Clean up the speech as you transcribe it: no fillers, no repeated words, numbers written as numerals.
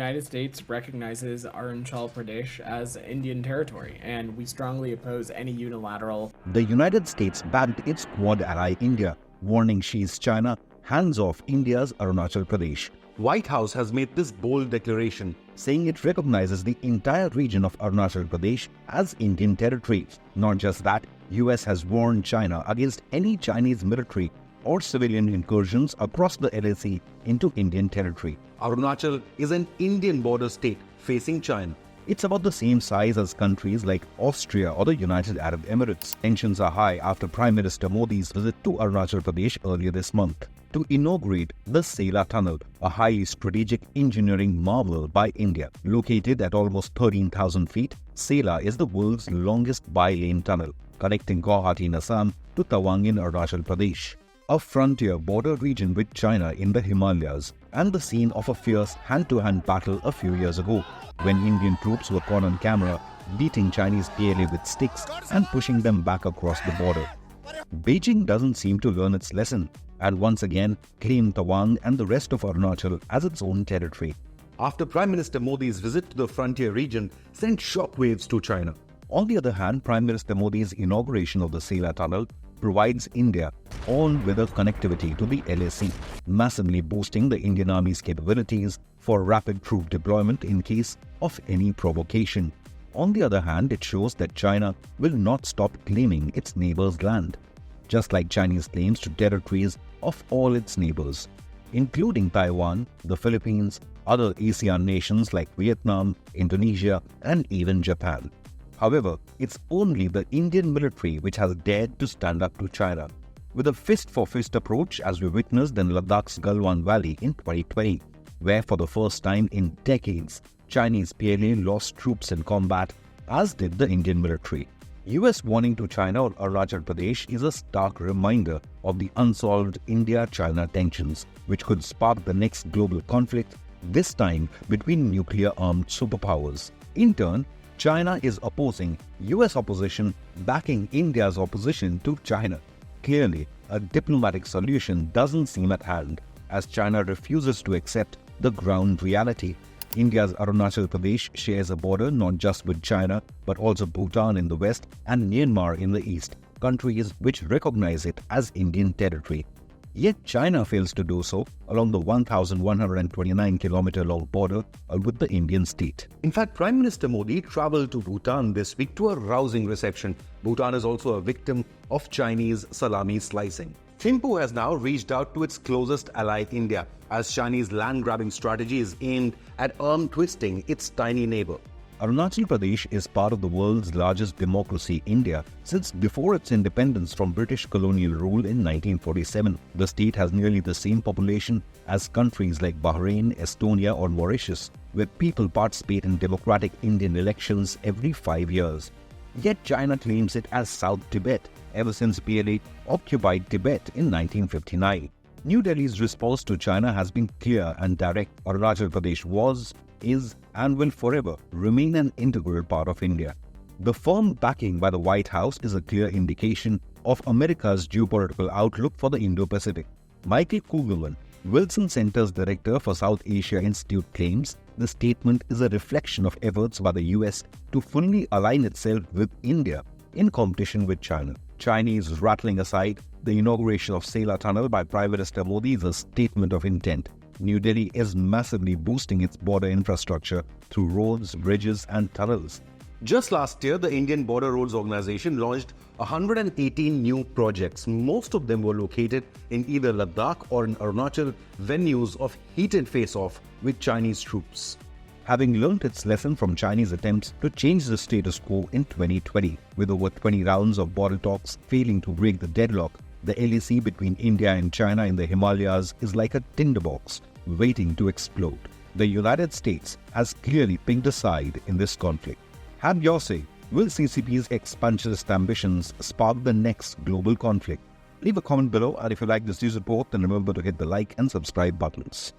United States recognizes Arunachal Pradesh as Indian territory, and we strongly oppose any unilateral. The United States backed its Quad ally India, warning Xi's China hands off India's Arunachal Pradesh. White House has made this bold declaration, saying it recognizes the entire region of Arunachal Pradesh as Indian territory. Not just that, US has warned China against any Chinese military or civilian incursions across the LAC into Indian territory. Arunachal is an Indian border state facing China. It's about the same size as countries like Austria or the United Arab Emirates. Tensions are high after Prime Minister Modi's visit to Arunachal Pradesh earlier this month to inaugurate the Sela Tunnel, a highly strategic engineering marvel by India. Located at almost 13,000 feet, Sela is the world's longest bi-lane tunnel, connecting Guwahati in Assam to Tawang in Arunachal Pradesh, a frontier border region with China in the Himalayas, and the scene of a fierce hand-to-hand battle a few years ago, when Indian troops were caught on camera beating Chinese PLA with sticks and pushing them back across the border. Beijing doesn't seem to learn its lesson, and once again claimed Tawang and the rest of Arunachal as its own territory. After Prime Minister Modi's visit to the frontier region sent shockwaves to China. On the other hand, Prime Minister Modi's inauguration of the Sela Tunnel provides India all-weather connectivity to the LAC, massively boosting the Indian Army's capabilities for rapid troop deployment in case of any provocation. On the other hand, it shows that China will not stop claiming its neighbors' land, just like Chinese claims to territories of all its neighbors, including Taiwan, the Philippines, other ASEAN nations like Vietnam, Indonesia, and even Japan. However, it's only the Indian military which has dared to stand up to China, with a fist-for-fist approach as we witnessed in Ladakh's Galwan Valley in 2020, where for the first time in decades, Chinese PLA lost troops in combat, as did the Indian military. US warning to China on Arunachal Pradesh is a stark reminder of the unsolved India-China tensions, which could spark the next global conflict, this time between nuclear-armed superpowers. In turn, China is opposing US opposition, backing India's opposition to China. Clearly, a diplomatic solution doesn't seem at hand, as China refuses to accept the ground reality. India's Arunachal Pradesh shares a border not just with China, but also Bhutan in the west and Myanmar in the east, countries which recognize it as Indian territory. Yet China fails to do so along the 1,129-kilometer-long border with the Indian state. In fact, Prime Minister Modi traveled to Bhutan this week to a rousing reception. Bhutan is also a victim of Chinese salami slicing. Thimphu has now reached out to its closest ally India, as Chinese land-grabbing strategy is aimed at arm-twisting its tiny neighbor. Arunachal Pradesh is part of the world's largest democracy, India, since before its independence from British colonial rule in 1947. The state has nearly the same population as countries like Bahrain, Estonia or Mauritius, where people participate in democratic Indian elections every 5 years. Yet China claims it as South Tibet ever since PLA occupied Tibet in 1959. New Delhi's response to China has been clear and direct. Arunachal Pradesh was, is, and will forever remain an integral part of India. The firm backing by the White House is a clear indication of America's geopolitical outlook for the Indo-Pacific. Michael Kugelman, Wilson Center's director for South Asia Institute, claims the statement is a reflection of efforts by the US to fully align itself with India in competition with China. Chinese rattling aside, the inauguration of Sela Tunnel by Prime Minister Modi is a statement of intent. New Delhi is massively boosting its border infrastructure through roads, bridges and tunnels. Just last year, the Indian Border Roads Organization launched 118 new projects. Most of them were located in either Ladakh or in Arunachal, venues of heated face-off with Chinese troops. Having learnt its lesson from Chinese attempts to change the status quo in 2020, with over 20 rounds of border talks failing to break the deadlock, the LAC between India and China in the Himalayas is like a tinderbox waiting to explode. The United States has clearly picked a side in this conflict. Have your say, will CCP's expansionist ambitions spark the next global conflict? Leave a comment below, and if you like this news report, then remember to hit the like and subscribe buttons.